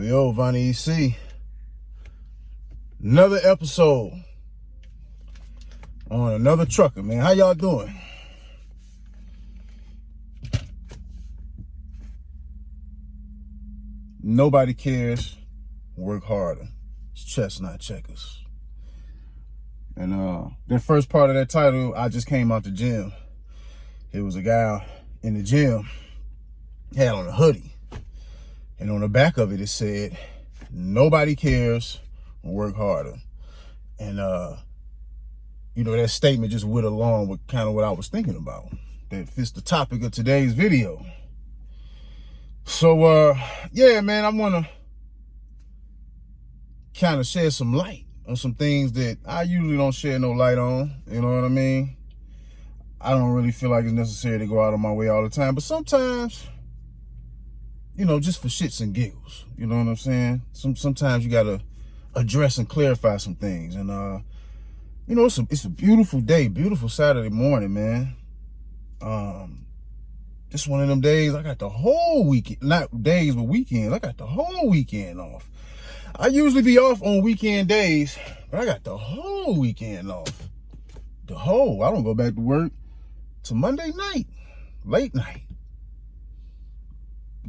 Yo, Vonnie EC. Another episode on another trucker, man. How y'all doing? Nobody cares. Work harder. It's chestnut checkers. And the first part of that title, I just came out the gym. It was a guy in the gym, had on a hoodie. And on the back of it, it said, nobody cares, work harder. And, that statement just went along with kind of what I was thinking about. That fits the topic of today's video. So, yeah, man, I want to kind of shed some light on some things that I usually don't shed no light on. You know what I mean? I don't really feel like it's necessary to go out of my way all the time. But sometimes, just for shits and giggles. You know what I'm saying? Sometimes you got to address and clarify some things. And, it's a beautiful day, beautiful Saturday morning, man. Just one of them days, I got the whole weekend, not days, but weekends. I got the whole weekend off. I usually be off on weekend days, but I got the whole weekend off. I don't go back to work till Monday night, late night.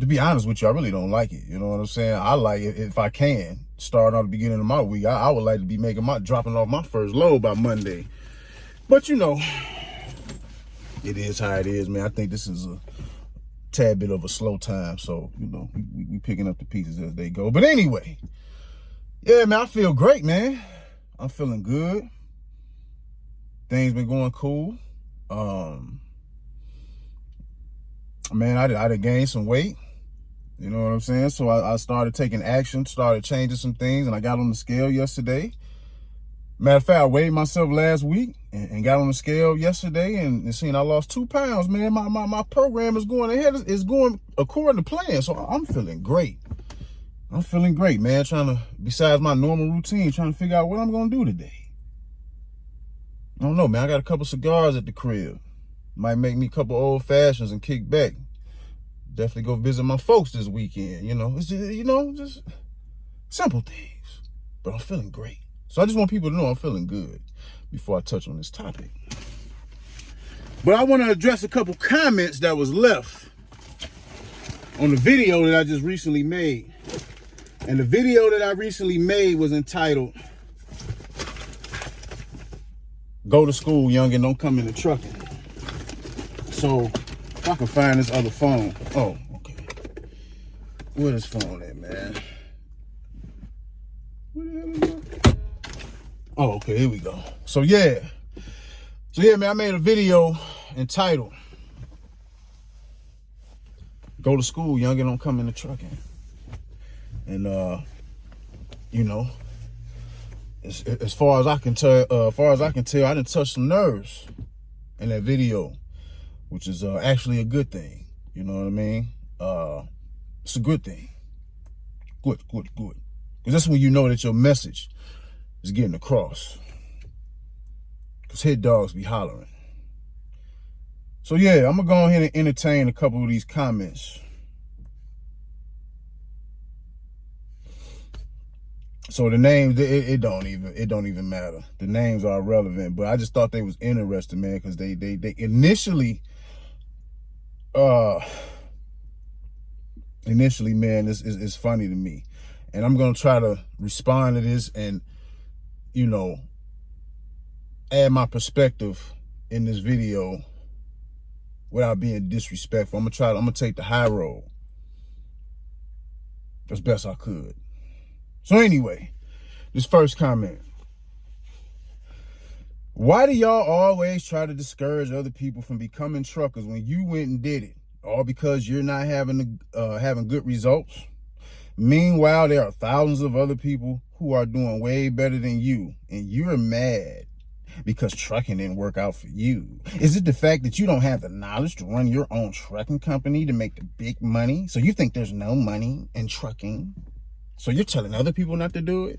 To be honest with you, I really don't like it. You know what I'm saying? I like it if I can. Starting at the beginning of my week, I would like to be dropping off my first load by Monday. But it is how it is, man. I think this is a tad bit of a slow time. So, we picking up the pieces as they go. But anyway, yeah, man, I feel great, man. I'm feeling good. Things been going cool. Man, I done gained some weight. You know what I'm saying? So I started taking action, started changing some things, and I got on the scale yesterday. Matter of fact, I weighed myself last week and got on the scale yesterday and seen I lost 2 pounds, man. My program is going ahead, is going according to plan. So I'm feeling great. I'm feeling great, man. Besides my normal routine, trying to figure out what I'm going to do today. I don't know, man. I got a couple cigars at the crib. Might make me a couple old fashions and kick back. Definitely go visit my folks this weekend. It's just simple things. But I'm feeling great. So I just want people to know I'm feeling good before I touch on this topic. But I want to address a couple comments that was left on the video that I just recently made. And the video that I recently made was entitled, Go to School, Youngin', Don't Come into Trucking. So if I can find this other phone. Oh, okay. Where this phone at, man? Where the hell is it? Oh, okay, here we go. So yeah, man, I made a video entitled, Go to School, Youngin', Don't Come into Trucking. And as far as I can tell, I done touched some nerves in that video, which is actually a good thing. You know what I mean? It's a good thing. Good. Because that's when you know that your message is getting across. Because hit dogs be hollering. So yeah, I'm going to go ahead and entertain a couple of these comments. So the names, it don't even matter. The names are irrelevant, but I just thought they was interesting, man, because they initially, man, it's funny to me. And I'm going to try to respond to this and, add my perspective in this video without being disrespectful. I'm going to take the high road as best I could. So anyway, this first comment. Why do y'all always try to discourage other people from becoming truckers when you went and did it? All because you're not having good results? Meanwhile, there are thousands of other people who are doing way better than you, and you're mad because trucking didn't work out for you. Is it the fact that you don't have the knowledge to run your own trucking company to make the big money? So you think there's no money in trucking? So you're telling other people not to do it?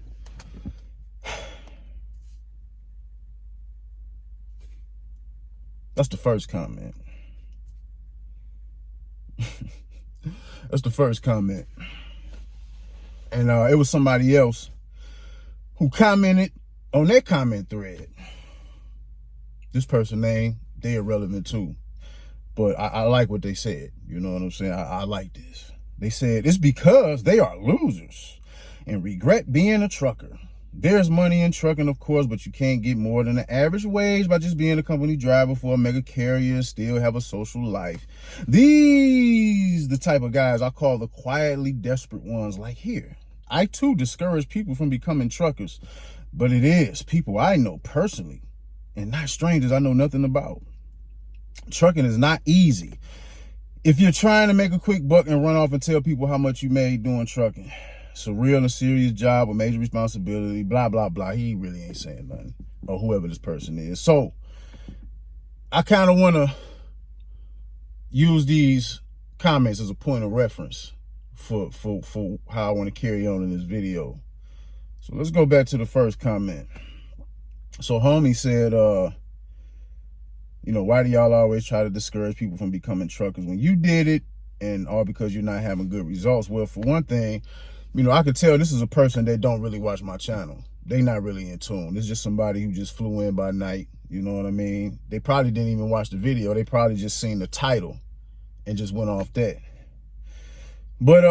That's the first comment. That's the first comment. And it was somebody else who commented on their comment thread. This person name, they irrelevant too. But I like what they said. You know what I'm saying? I like this. They said, it's because they are losers and regret being a trucker. There's money in trucking, of course, but you can't get more than the average wage by just being a company driver for a mega carrier and still have a social life. These the type of guys I call the quietly desperate ones like here. I too discourage people from becoming truckers, but it is people I know personally and not strangers I know nothing about. Trucking is not easy. If you're trying to make a quick buck and run off and tell people how much you made doing trucking, it's a real and serious job with major responsibility, blah, blah, blah. He really ain't saying nothing, or whoever this person is. So I kind of want to use these comments as a point of reference for how I want to carry on in this video. So let's go back to the first comment. So homie said, you know, why do y'all always try to discourage people from becoming truckers when you did it, and all because you're not having good results? Well, for one thing, you know, I could tell this is a person that don't really watch my channel. They not really in tune. It's just somebody who just flew in by night. You know what I mean? They probably didn't even watch the video. They probably just seen the title and just went off that. But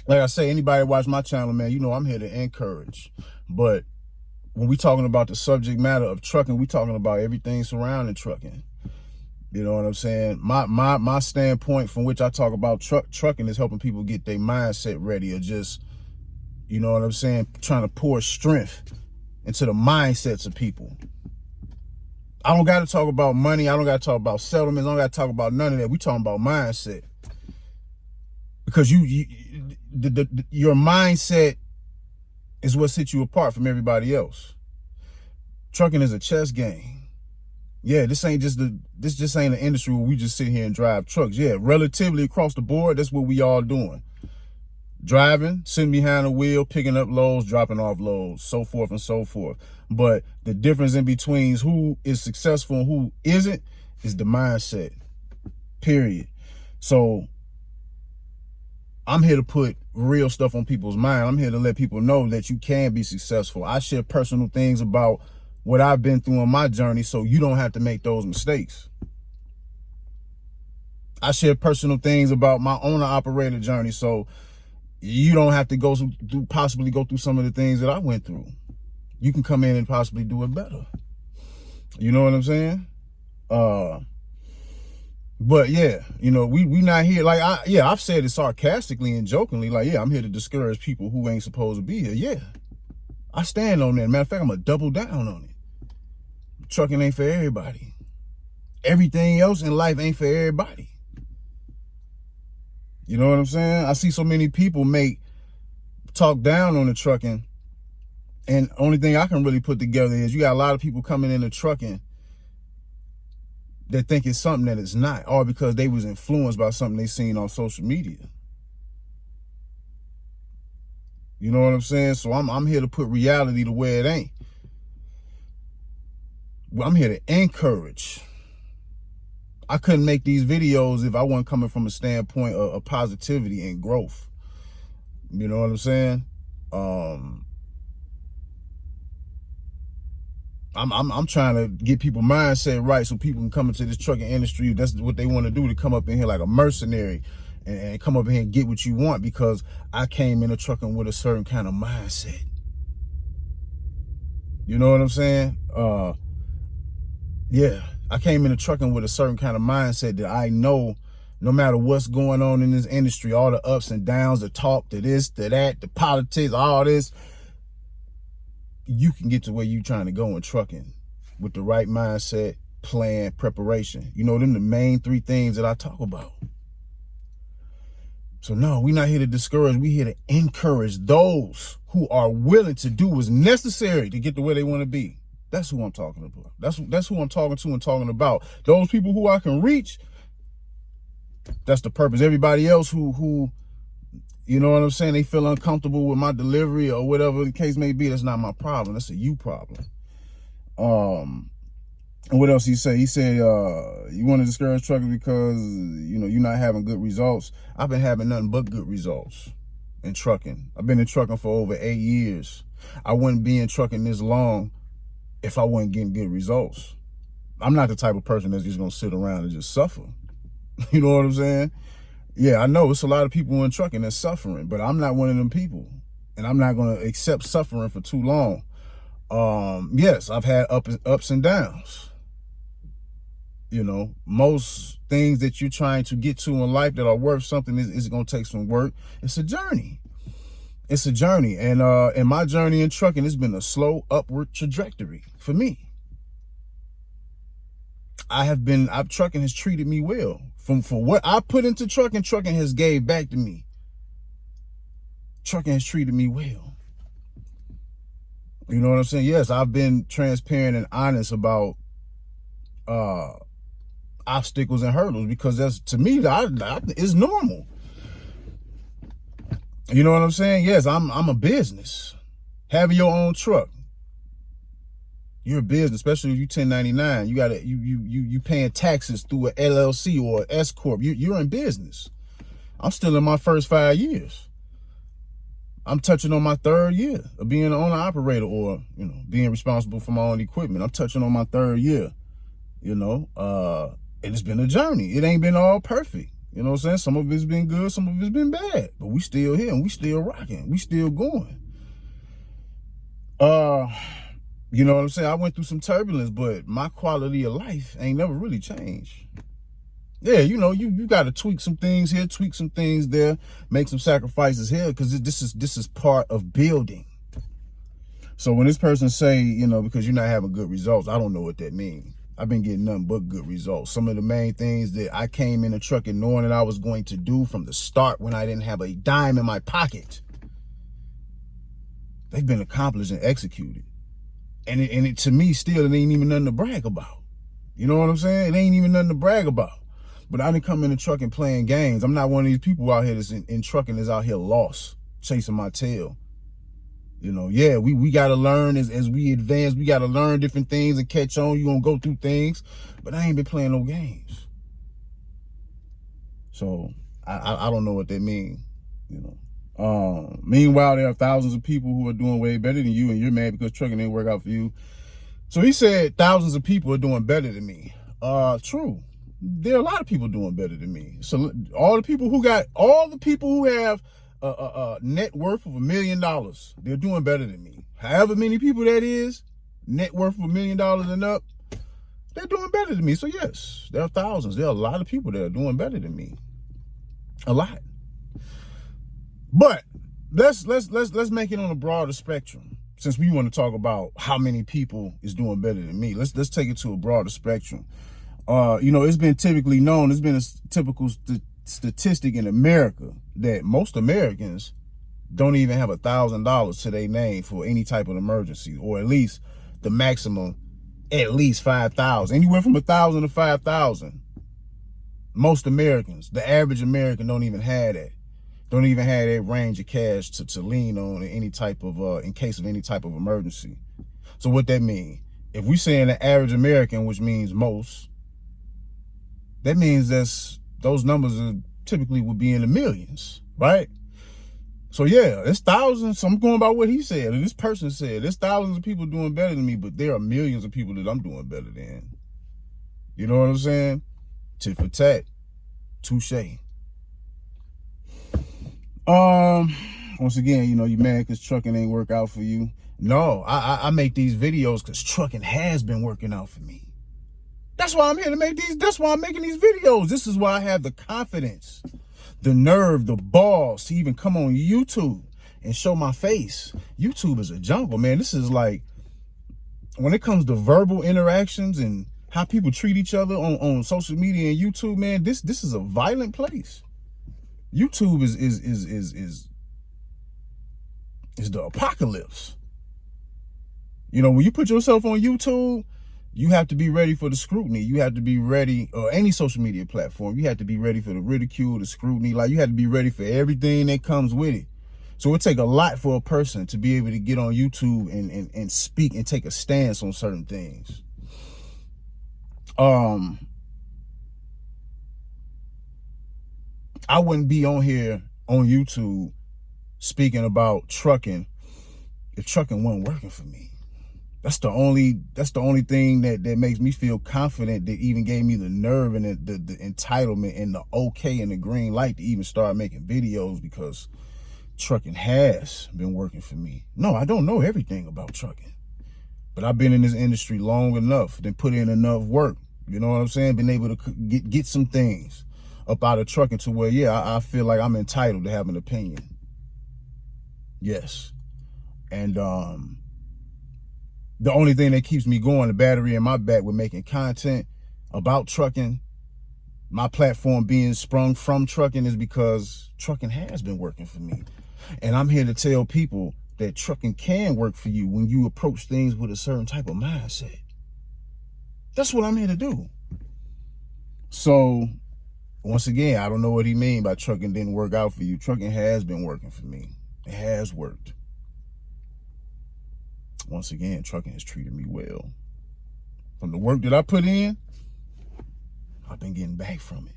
like I say, anybody watch my channel, man, you know I'm here to encourage. But when we talking about the subject matter of trucking, we talking about everything surrounding trucking. You know what I'm saying? My standpoint from which I talk about trucking is helping people get their mindset ready, or just, you know what I'm saying, trying to pour strength into the mindsets of people. I don't got to talk about money. I don't got to talk about settlements. I don't got to talk about none of that. We talking about mindset. Because your mindset is what sets you apart from everybody else. Trucking is a chess game. Yeah, this just ain't an industry where we just sit here and drive trucks. Yeah, relatively across the board, that's what we all doing. Driving, sitting behind the wheel, picking up loads, dropping off loads, so forth and so forth. But the difference in between who is successful and who isn't is the mindset, period. So I'm here to put real stuff on people's mind. I'm here to let people know that you can be successful. I share personal things about what I've been through on my journey, so you don't have to make those mistakes. I share personal things about my owner-operator journey, so you don't have to possibly go through some of the things that I went through. You can come in and possibly do it better. You know what I'm saying? But yeah, you know, we not here, like, I've said it sarcastically and jokingly, like, yeah, I'm here to discourage people who ain't supposed to be here. Yeah, I stand on that. Matter of fact, I'm gonna double down on it. Trucking ain't for everybody. Everything else in life ain't for everybody. You know what I'm saying? I see so many people talk down on the trucking, and only thing I can really put together is you got a lot of people coming into trucking that think it's something that it's not, all because they was influenced by something they seen on social media. You know what I'm saying? So I'm here to put reality to where it ain't. Well, I'm here to encourage. I couldn't make these videos if I wasn't coming from a standpoint of positivity and growth. You know what I'm saying? I'm trying to get people mindset right so people can come into this trucking industry. That's what they want to do, to come up in here like a mercenary and come up in here and get what you want, because I came into trucking with a certain kind of mindset. You know what I'm saying? Yeah, I came into trucking with a certain kind of mindset that I know no matter what's going on in this industry, all the ups and downs, the talk, the this, the that, the politics, all this, you can get to where you're trying to go in trucking with the right mindset, plan, preparation. You know, them the main three things that I talk about. So no, we're not here to discourage. We're here to encourage those who are willing to do what's necessary to get to where they want to be. That's who I'm talking about. That's who I'm talking to and talking about. Those people who I can reach, that's the purpose. Everybody else who, you know what I'm saying, they feel uncomfortable with my delivery or whatever the case may be, that's not my problem. That's a you problem. And what else he say? He said, you want to discourage truckers because, you know, you're not having good results. I've been having nothing but good results. in trucking. I've been in trucking for over 8 years. I wouldn't be in trucking this long if I wasn't getting good results. I'm not the type of person that's just gonna sit around and just suffer. You know what I'm saying? Yeah, I know it's a lot of people in trucking that's suffering, but I'm not one of them people. And I'm not gonna accept suffering for too long. Yes, I've had ups and downs. You know, most things that you're trying to get to in life that are worth something is going to take some work. It's a journey. It's a journey. And in my journey in trucking, it's been a slow upward trajectory for me. Trucking has treated me well. For what I put into trucking has gave back to me. Trucking has treated me well. You know what I'm saying? Yes, I've been transparent and honest about obstacles and hurdles, because that's, to me, it's normal. You know what I'm saying? Yes, I'm a business. Having your own truck, you're a business, especially if you 1099. You gotta you paying taxes through an LLC or an S corp. You're in business. I'm still in my first 5 years. I'm touching on my 3rd year of being an owner operator, or being responsible for my own equipment. I'm touching on my 3rd year. And it's been a journey. It ain't been all perfect. You know what I'm saying? Some of it's been good, some of it's been bad. But we still here and we still rocking. We still going. You know what I'm saying? I went through some turbulence, but my quality of life ain't never really changed. Yeah, you got to tweak some things here, tweak some things there, make some sacrifices here, because this is part of building. So when this person say, because you're not having good results, I don't know what that means. I've been getting nothing but good results. Some of the main things that I came into trucking knowing that I was going to do from the start when I didn't have a dime in my pocket, they've been accomplished and executed. And it to me, still, it ain't even nothing to brag about. You know what I'm saying? It ain't even nothing to brag about. But I didn't come into trucking playing games. I'm not one of these people out here that's in trucking that's out here lost, chasing my tail. Yeah, we got to learn as we advance. We got to learn different things and catch on. You're going to go through things. But I ain't been playing no games. So I don't know what that means. Meanwhile, there are thousands of people who are doing way better than you, and you're mad because trucking didn't work out for you. So he said thousands of people are doing better than me. True. There are a lot of people doing better than me. So all the people who have a net worth of $1 million, they're doing better than me. However many people that is, net worth of $1 million and up, they're doing better than me. So yes, there are thousands. There are a lot of people that are doing better than me. A lot. But let's make it on a broader spectrum. Since we want to talk about how many people is doing better than me, let's take it to a broader spectrum. It's been typically known, it's been a typical statistic in America that most Americans don't even have $1,000 to their name for any type of emergency, or at least the maximum, at least 5,000. Anywhere from 1,000 to 5,000. Most Americans, the average American, don't even have that. Don't even have that range of cash to lean on in case of any type of emergency. So what that means? If we saying the average American, which means most, that means those numbers typically would be in the millions, right? So yeah, it's thousands. So I'm going by what he said, and this person said, there's thousands of people doing better than me, but there are millions of people that I'm doing better than. You know what I'm saying? Tit for tat. Touche. Once again, you mad because trucking ain't work out for you. No, I make these videos because trucking has been working out for me. That's why I'm here to make these. That's why I'm making these videos. This is why I have the confidence, the nerve, the balls to even come on YouTube and show my face. YouTube is a jungle, man. This is like, when it comes to verbal interactions and how people treat each other on social media and YouTube, man, this is a violent place. YouTube is the apocalypse. When you put yourself on YouTube, you have to be ready for the scrutiny. You have to be ready, or any social media platform, you have to be ready for the ridicule, the scrutiny. Like, you have to be ready for everything that comes with it. So it takes a lot for a person to be able to get on YouTube and speak and take a stance on certain things. I wouldn't be on here on YouTube speaking about trucking, if trucking wasn't working for me. That's the only thing that makes me feel confident, that even gave me the nerve and the entitlement and the okay and the green light to even start making videos, because trucking has been working for me. No, I don't know everything about trucking, but I've been in this industry long enough, then put in enough work. You know what I'm saying? Been able to get some things up out of trucking to where, yeah, I feel like I'm entitled to have an opinion. Yes. And the only thing that keeps me going, the battery in my back with making content about trucking, my platform being sprung from trucking, is because trucking has been working for me. And I'm here to tell people that trucking can work for you when you approach things with a certain type of mindset. That's what I'm here to do. So, once again, I don't know what he mean by trucking didn't work out for you. Trucking has been working for me. It has worked. Once again, trucking has treated me well. From the work that I put in, I've been getting back from it.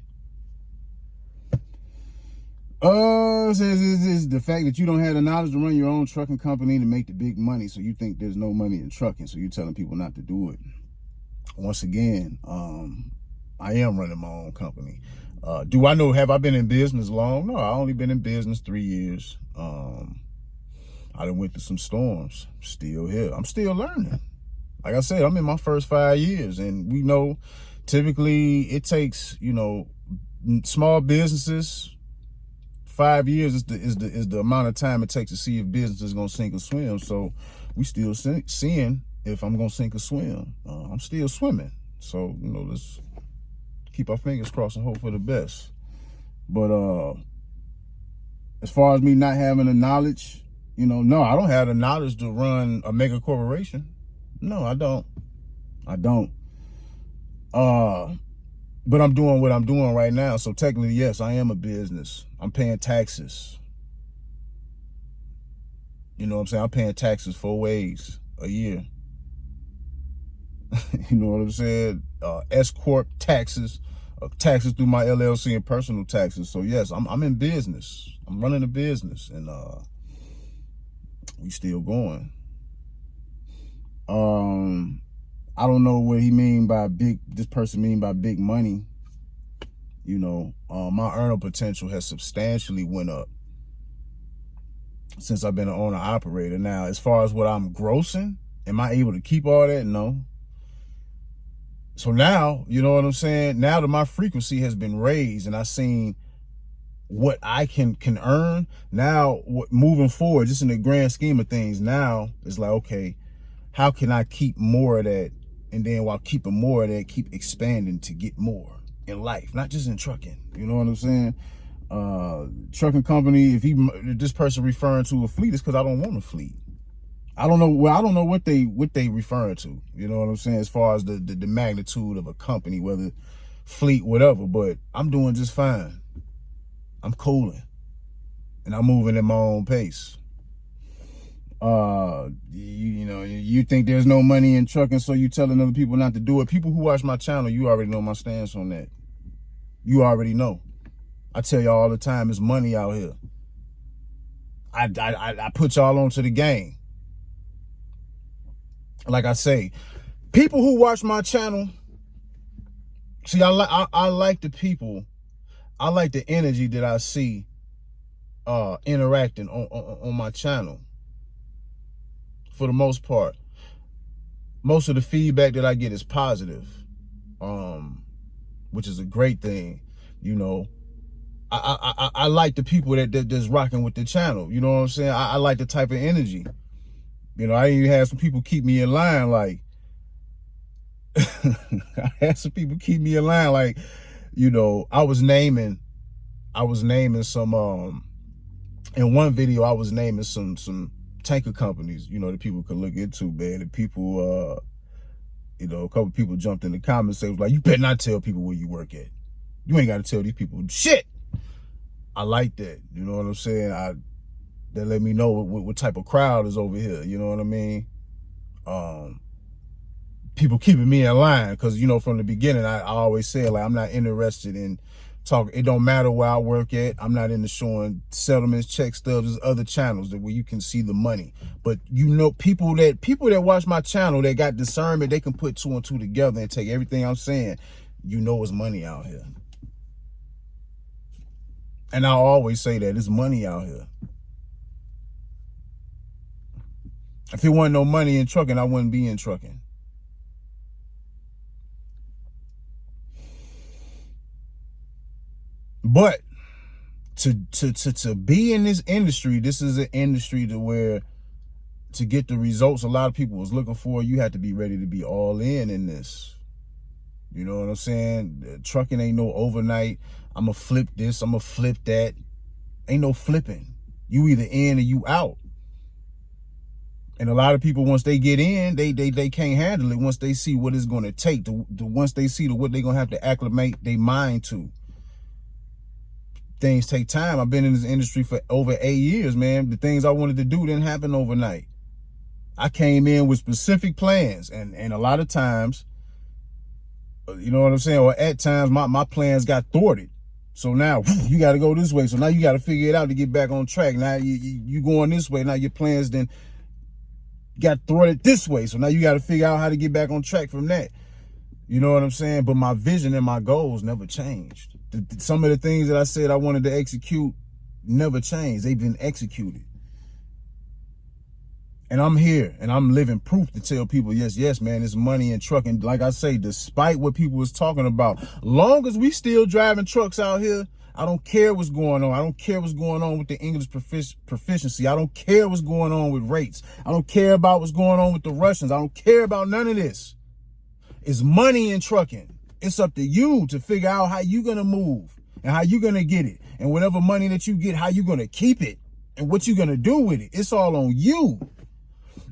Says the fact that you don't have the knowledge to run your own trucking company to make the big money, so you think there's no money in trucking, so you're telling people not to do it. Once again, I am running my own company. Do I know, have I been in business long? No, I only been in business 3 years. I done went through some storms. Still here. I'm still learning. Like I said, I'm in my first 5 years, and we know typically it takes, small businesses, 5 years is the amount of time it takes to see if business is gonna sink or swim. So we still seeing if I'm gonna sink or swim. I'm still swimming. So, let's keep our fingers crossed and hope for the best. But as far as me not having the knowledge, no, I don't have the knowledge to run a mega corporation. No, I don't. But I'm doing what I'm doing right now. So technically, yes, I am a business. I'm paying taxes. You know what I'm saying? I'm paying taxes 4 ways a year. You know what I'm saying? S-Corp taxes, taxes through my LLC, and personal taxes. So yes, I'm in business. I'm running a business, and we still going. I don't know what he mean by this person mean by big money. My earner potential has substantially went up since I've been an owner operator. Now, as far as what I'm grossing, am I able to keep all that? No. So now, you know what I'm saying? Now that my frequency has been raised and I've seen what I can earn, now moving forward, just in the grand scheme of things, now it's like, okay, how can I keep more of that? And then while keeping more of that, keep expanding to get more in life, not just in trucking. You know what I'm saying? Trucking company, if this person referring to a fleet, it's because I don't want a fleet. I don't know what they referring to. You know what I'm saying? As far as the magnitude of a company, whether fleet, whatever. But I'm doing just fine. I'm cooling, and I'm moving at my own pace. You think there's no money in trucking, so you telling other people not to do it. People who watch my channel, you already know my stance on that. You already know. I tell y'all all the time, it's money out here. I put y'all onto the game. Like I say, people who watch my channel, see, I like the people, I like the energy that I see interacting on my channel. For the most part, most of the feedback that I get is positive, which is a great thing. I like the people that's rocking with the channel. You know what I'm saying? I like the type of energy. I even had some people keep me in line, like, I was naming some, in one video, I was naming some tanker companies, that people could look into, man. And people, a couple people jumped in the comments, say, like, you better not tell people where you work at. You ain't got to tell these people shit. I like that. You know what I'm saying? That let me know what type of crowd is over here. You know what I mean? People keeping me in line, because, from the beginning, I always said, like, I'm not interested in Talk. It don't matter where I work at. I'm not into showing settlements, check stubs. There's other channels that where you can see the money. But you know, people that watch my channel that got discernment, they can put two and two together and take everything I'm saying. You know, it's money out here. And I always say that it's money out here. If it wasn't no money in trucking, I wouldn't be in trucking. But to be in this industry, this is an industry to where to get the results a lot of people was looking for, you had to be ready to be all in this. You know what I'm saying? Trucking ain't no overnight. I'm gonna flip this, I'm gonna flip that. Ain't no flipping. You either in or you out. And a lot of people, once they get in, they can't handle it once they see what it's gonna take. Once they see what they're gonna have to acclimate their mind to. Things take time. I've been in this industry for over 8 years, man. The things I wanted to do didn't happen overnight. I came in with specific plans, and a lot of times, you know what I'm saying, or at times my plans got thwarted. So now you got to go this way. So now you got to figure it out to get back on track. Now you going this way. Now your plans then got thwarted this way. So now you got to figure out how to get back on track from that. You know what I'm saying? But my vision and my goals never changed. Some of the things that I said I wanted to execute never changed. They've been executed. And I'm here and I'm living proof to tell people, yes, man, it's money in trucking. Like I say, despite what people was talking about, long as we still driving trucks out here, I don't care what's going on. I don't care what's going on with the English proficiency. I don't care what's going on with rates. I don't care about what's going on with the Russians. I don't care about none of this. It's money in trucking. It's up to you to figure out how you're going to move and how you're going to get it. And whatever money that you get, how you're going to keep it and what you're going to do with it. It's all on you.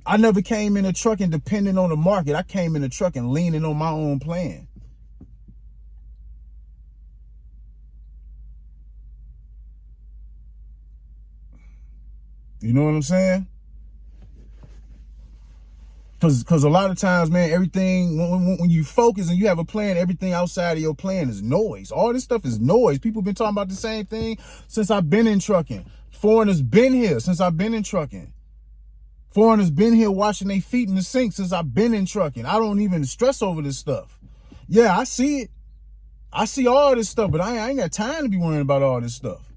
I never came into trucking depending on the market. I came into trucking leaning on my own plan. You know what I'm saying? Because a lot of times, man, everything, when you focus and you have a plan, everything outside of your plan is noise. All this stuff is noise. People been talking about the same thing since I've been in trucking. Foreigners been here since I've been in trucking. Foreigners been here washing their feet in the sink since I've been in trucking. I don't even stress over this stuff. Yeah, I see it. I see all this stuff, but I ain't got time to be worrying about all this stuff.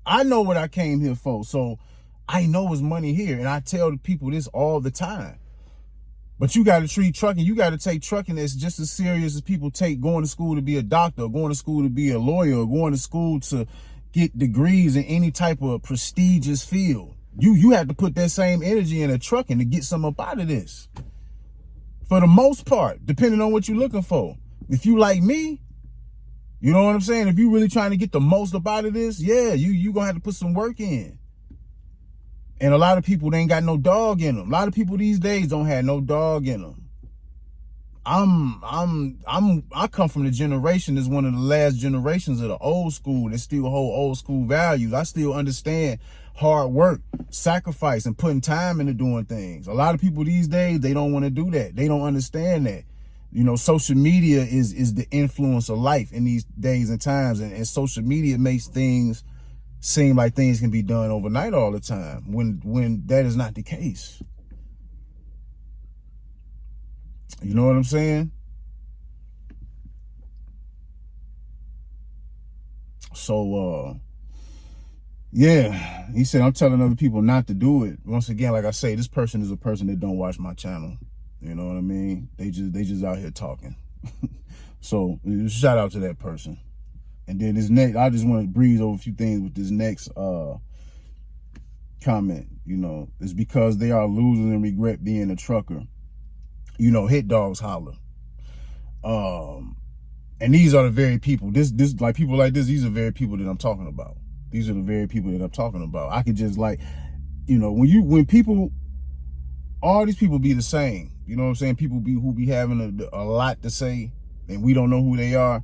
I know what I came here for, so I know it's money here, and I tell the people this all the time. But you got to treat trucking, you got to take trucking as just as serious as people take going to school to be a doctor, or going to school to be a lawyer, or going to school to get degrees in any type of prestigious field. You have to put that same energy in a trucking to get some up out of this. For the most part, depending on what you're looking for. If you like me, you know what I'm saying? If you really trying to get the most up out of this, yeah, you going to have to put some work in. And a lot of people, they ain't got no dog in them. A lot of people these days don't have no dog in them. I come from the generation that's one of the last generations of the old school that still hold old school values. I still understand hard work, sacrifice, and putting time into doing things. A lot of people these days, they don't want to do that. They don't understand that. You know, social media is the influence of life in these days and times. And social media makes things seem like things can be done overnight all the time when that is not the case. You know what I'm saying? So, yeah, he said, I'm telling other people not to do it. Once again, like I say, this person is a person that don't watch my channel. You know what I mean? They just out here talking. So shout out to that person. And then this next, I just want to breeze over a few things with this next comment. You know, it's because they are losers and regret being a trucker. You know, hit dogs holler. And these are the very people. This like people like this. These are the very people that I'm talking about. These are the very people that I'm talking about. I could just like, you know, when people, all these people be the same. You know what I'm saying? People who be having a lot to say, and we don't know who they are.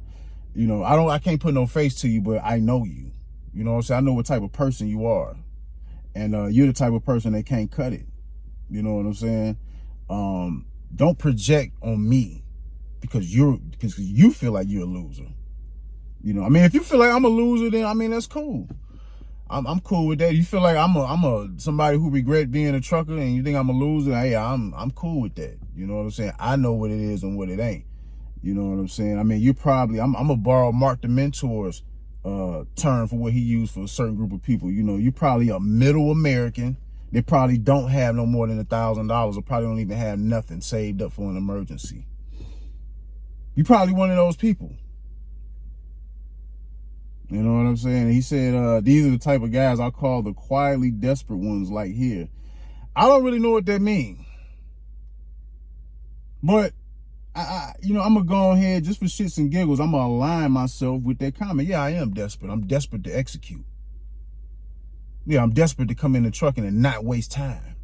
You know, I can't put no face to you, but I know you. You know what I'm saying? I know what type of person you are. And you're the type of person that can't cut it. You know what I'm saying? Don't project on me because you feel like you're a loser. You know, I mean, if you feel like I'm a loser, then I mean that's cool. I'm cool with that. You feel like I'm somebody who regret being a trucker and you think I'm a loser, hey, I'm cool with that. You know what I'm saying? I know what it is and what it ain't. You know what I'm saying? I mean, you probably I'm gonna borrow Mark the Mentor's term for what he used for a certain group of people. You know, you probably a middle American. They probably don't have no more than $1,000 or probably don't even have nothing saved up for an emergency. You probably one of those people. You know what I'm saying? He said, these are the type of guys I call the quietly desperate ones like here. I don't really know what that means. But, you know, I'm going to go ahead just for shits and giggles. I'm going to align myself with that comment. Yeah, I am desperate. I'm desperate to execute. Yeah, I'm desperate to come in the trucking and not waste time.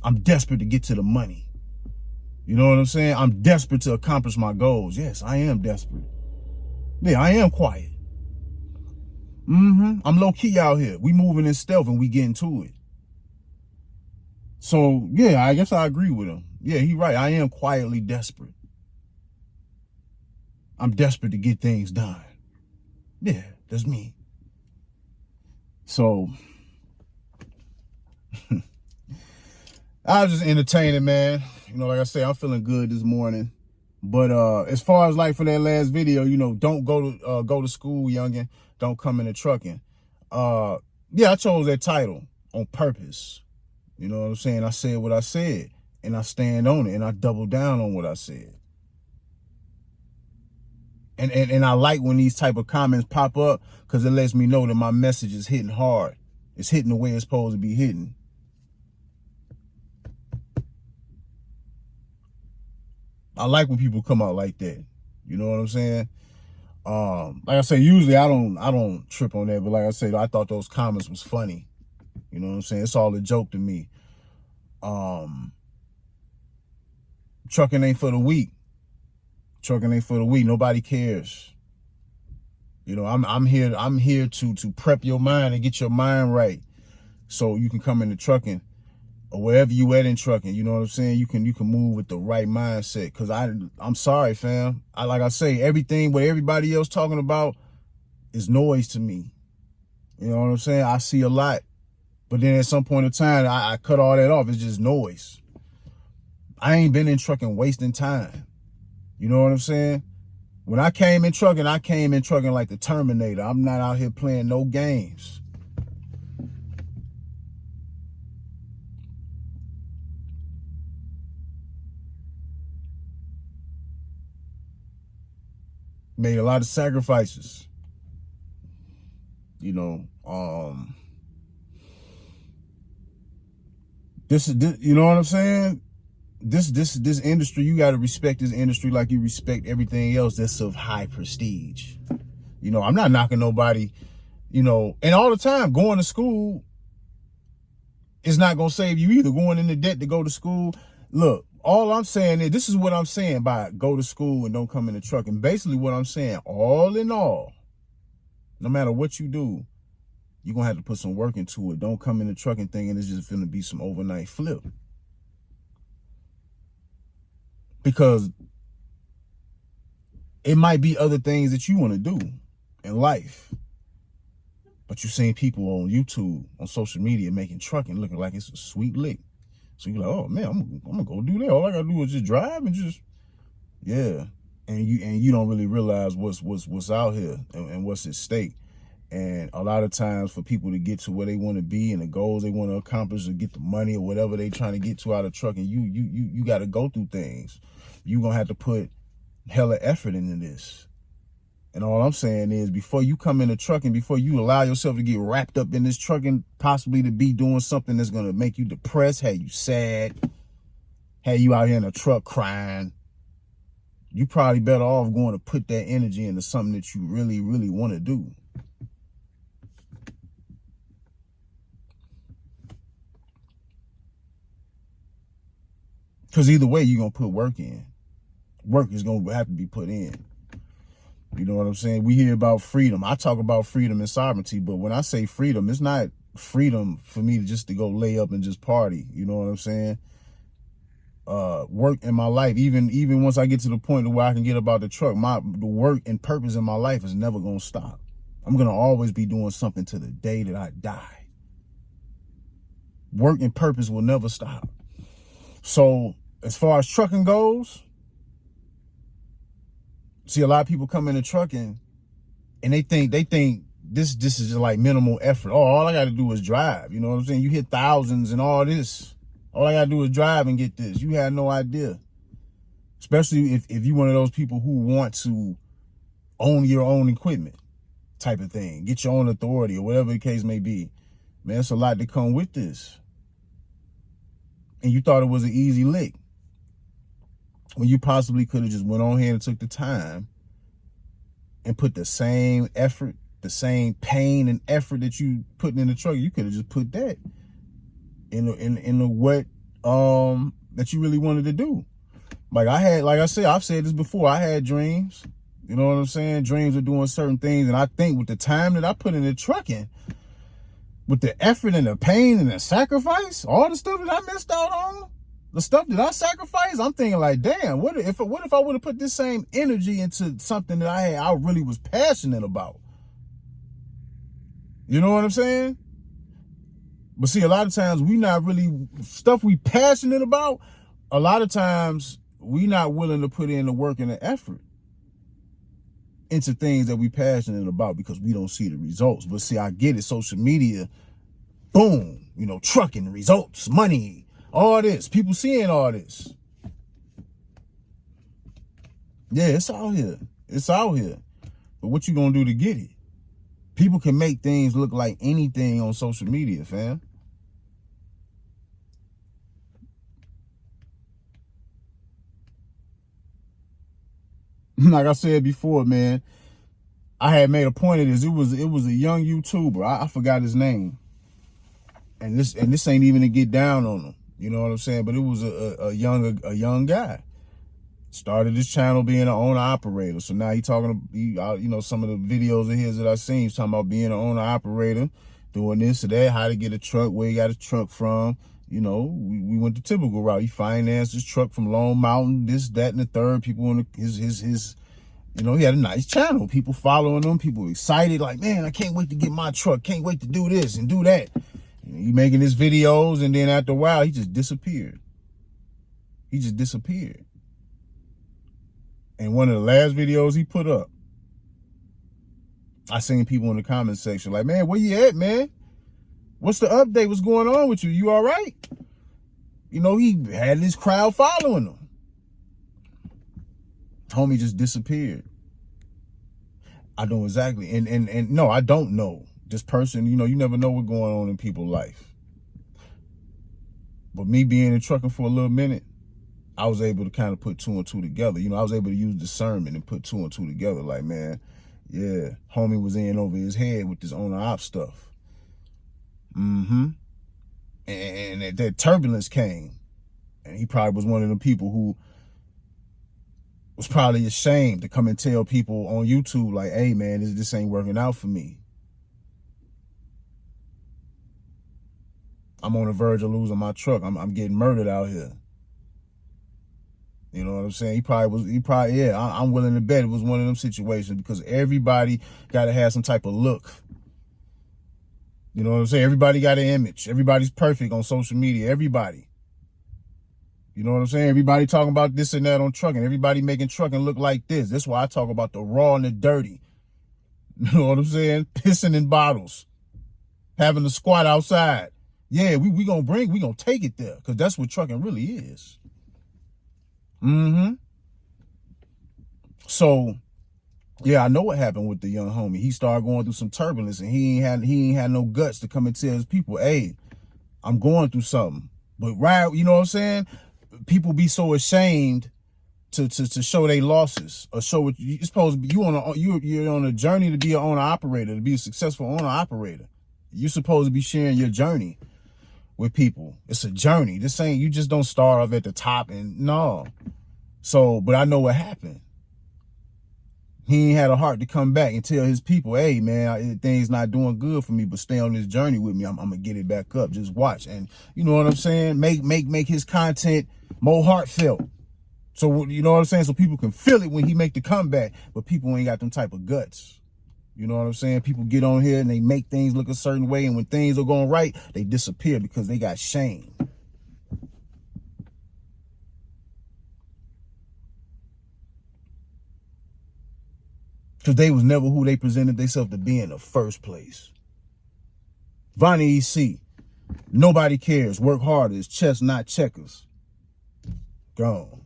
I'm desperate to get to the money. You know what I'm saying? I'm desperate to accomplish my goals. Yes, I am desperate. Yeah, I am quiet. I'm low key out here. We moving in stealth and we getting to it. So yeah, I guess I agree with him. Yeah, he right. I am quietly desperate. I'm desperate to get things done. Yeah, that's me. So I was just entertaining, man. You know, like I say, I'm feeling good this morning. But as far as like for that last video, you know, don't go to school, youngin'. Don't come into trucking. Yeah, I chose that title on purpose. You know what I'm saying? I said what I said, and I stand on it, and I double down on what I said. And I like when these type of comments pop up because it lets me know that my message is hitting hard. It's hitting the way it's supposed to be hitting. I like when people come out like that. You know what I'm saying? Like I say, usually I don't trip on that, but like I said, I thought those comments was funny. You know what I'm saying? It's all a joke to me. Trucking ain't for the weak. Trucking ain't for the weak. Nobody cares. You know, I'm here to prep your mind and get your mind right so you can come into trucking or wherever you at in trucking. You know what I'm saying? You can move with the right mindset. Cause I'm sorry, fam. Like I say, everything what everybody else talking about is noise to me. You know what I'm saying? I see a lot. But then at some point in time, I cut all that off. It's just noise. I ain't been in trucking wasting time. You know what I'm saying? When I came in trucking like the Terminator. I'm not out here playing no games. Made a lot of sacrifices. You know, this you know what I'm saying? This industry, you got to respect this industry like you respect everything else that's of high prestige. You know, I'm not knocking nobody, you know, and all the time going to school is not going to save you either. Going into debt to go to school. Look, all I'm saying is, this is what I'm saying by go to school and don't come in the truck. And basically what I'm saying, all in all, no matter what you do, you're going to have to put some work into it. Don't come in the trucking thing and it's just going to be some overnight flip. Because it might be other things that you want to do in life. But you've seen people on YouTube, on social media, making trucking looking like it's a sweet lick. So you're like, oh man, I'm gonna go do that. All I gotta do is just drive and just, yeah. And you don't really realize what's out here and what's at stake. And a lot of times for people to get to where they want to be and the goals they want to accomplish or get the money or whatever they trying to get to out of trucking, you got to go through things. You're going to have to put hella effort into this. And all I'm saying is before you come into trucking, before you allow yourself to get wrapped up in this trucking, possibly to be doing something that's going to make you depressed, have you sad, have you out here in a truck crying, you probably better off going to put that energy into something that you really, really want to do. Because either way, you're going to put work in. Work is going to have to be put in. You know what I'm saying? We hear about freedom. I talk about freedom and sovereignty, but when I say freedom, it's not freedom for me to just to go lay up and just party. You know what I'm saying? work in my life. Even once I get to the point where I can get about the truck, the work and purpose in my life is never gonna stop. I'm gonna always be doing something to the day that I die. Work and purpose will never stop. So as far as trucking goes, see, a lot of people come into trucking and they think this is just like minimal effort. Oh, all I got to do is drive. You know what I'm saying? You hit thousands and all this. All I got to do is drive and get this. You had no idea. Especially if you're one of those people who want to own your own equipment type of thing. Get your own authority or whatever the case may be. Man, it's a lot to come with this. And you thought it was an easy lick, when you possibly could have just went on here and took the time and put the same effort, the same pain and effort that you putting in the truck. You could have just put that in the what that you really wanted to do. Like I said, I've said this before. I had dreams. You know what I'm saying? Dreams of doing certain things, and I think with the time that I put in the trucking, with the effort and the pain and the sacrifice, all the stuff that I missed out on, the stuff that I sacrificed, I'm thinking like, damn, what if I would have put this same energy into something that I really was passionate about? You know what I'm saying? But see, a lot of times we not really, stuff we passionate about, a lot of times we not willing to put in the work and the effort into things that we passionate about because we don't see the results. But see, I get it. Social media, boom, you know, trucking, results, money, all this, people seeing all this. Yeah, it's out here. It's out here. But what you gonna do to get it? People can make things look like anything on social media, fam. Like I said before, man, I had made a point of this. It was a young YouTuber. I forgot his name. And this ain't even to get down on him. You know what I'm saying? But it was a young guy. Started his channel being an owner operator. So now he talking, you know, some of the videos of his that I seen, he's talking about being an owner operator, doing this or that, how to get a truck, where he got a truck from. You know, we went the typical route. He financed his truck from Lone Mountain, this, that, and the third. People on his you know, he had a nice channel. People following him. People excited, like, man, I can't wait to get my truck. Can't wait to do this and do that. He making his videos, and then after a while, he just disappeared. He just disappeared. And one of the last videos he put up, I seen people in the comment section like, man, where you at, man? What's the update? What's going on with you? You all right? You know, he had this crowd following him. Homie just disappeared. I know exactly. And no, I don't know. This person, you know, you never know what's going on in people's life. But me being in trucking for a little minute, I was able to kind of put two and two together. You know, I was able to use discernment and put two and two together. Like, man, yeah, homie was in over his head with this owner op stuff. And that turbulence came. And he probably was one of the people who was probably ashamed to come and tell people on YouTube, like, hey, man, this ain't working out for me. I'm on the verge of losing my truck. I'm getting murdered out here. You know what I'm saying? Yeah, I'm willing to bet it was one of them situations, because everybody got to have some type of look. You know what I'm saying? Everybody got an image. Everybody's perfect on social media. Everybody. You know what I'm saying? Everybody talking about this and that on trucking. Everybody making trucking look like this. That's why I talk about the raw and the dirty. You know what I'm saying? Pissing in bottles. Having to squat outside. Yeah, we gonna take it there, because that's what trucking really is. So, yeah, I know what happened with the young homie. He started going through some turbulence, and he ain't had no guts to come and tell his people, hey, I'm going through something. But right, you know what I'm saying? People be so ashamed to show their losses, or show what you're supposed to be. You're on a journey to be an owner operator, to be a successful owner operator. You're supposed to be sharing your journey with people. It's a journey. This ain't, you just don't start off at the top and no. So, but I know what happened. He ain't had a heart to come back and tell his people, hey, man, things not doing good for me, but stay on this journey with me. I'm going to get it back up. Just watch. And you know what I'm saying? Make his content more heartfelt. So, you know what I'm saying? So people can feel it when he make the comeback, but people ain't got them type of guts. You know what I'm saying? People get on here and they make things look a certain way. And when things are going right, they disappear because they got shame. Because they was never who they presented themselves to be in the first place. Vonnie EC, nobody cares. Work harder. It's chess, not checkers. Gone.